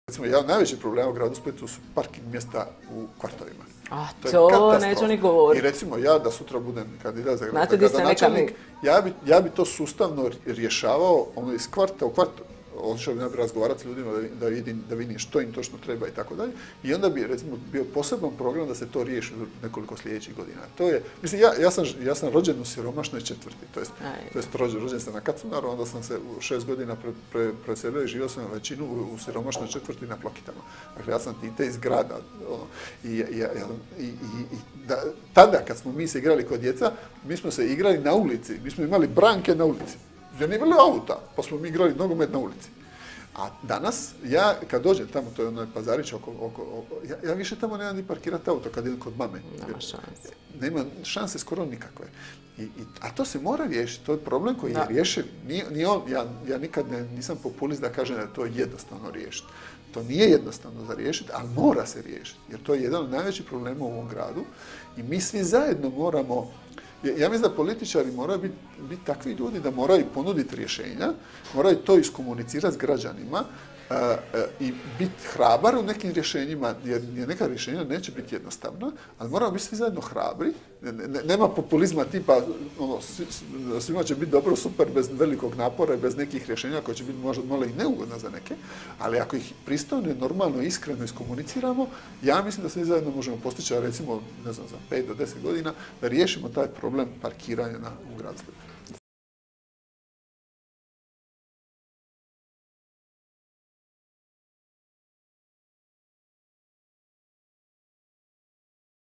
Recimo, najveći problem u gradu Splitu su parking mjesta u kvartovima. A To je to katastrofa. neću ni govoriti. I recimo, ja da sutra budem kandidat za Znate di se gradonačelnik, ja bi to sustavno rješavao iz kvarta u kvart. Odšao bi razgovarati s ljudima da vidim što im točno treba i tako dalje. I onda bi, recimo, bio poseban program da se to riješi u nekoliko sljedećih godina. To je, mislim, ja sam rođen u siromašnoj četvrti, to jest rođen sam na Kacunaru, onda sam se u 6 godina preselio i živio sam većinu u siromašnoj četvrti na Plokitama. Dakle, ja sam tite iz grada. Tada, kad smo mi se igrali kod djeca, mi smo se igrali na ulici, mi smo imali branke na ulici. Jer nije bilo auta, pa smo mi igrali nogomet na ulici. A danas, ja kad dođem tamo, to je onaj Pazarić ja više tamo nemam ni parkirati auto kad idem kod mame. Nema šanse. Nema šanse skoro nikakve. A to se mora riješiti, to je problem koji je rješiv. Ja nikad nisam populist da kažem da je to jednostavno riješiti. To nije jednostavno za riješiti, ali mora se riješiti. Jer to je jedan od najvećih problema u ovom gradu. I mi svi zajedno moramo. Ja mislim da političari moraju biti takvi ljudi da moraju ponuditi rješenja, moraju to iskomunicirati s građanima i biti hrabar u nekim rješenjima, jer neka rješenja neće biti jednostavna, ali moramo biti svi zajedno hrabri. Nema populizma tipa svima će biti dobro, super, bez velikog napora i bez nekih rješenja koje će biti možda malo i neugodna za neke, ali ako ih pristojno, normalno, iskreno iskomuniciramo, ja mislim da svi zajedno možemo postići, recimo, ne znam, za 5 do 10 godina, da riješimo taj problem parkiranja u gradu Splitu.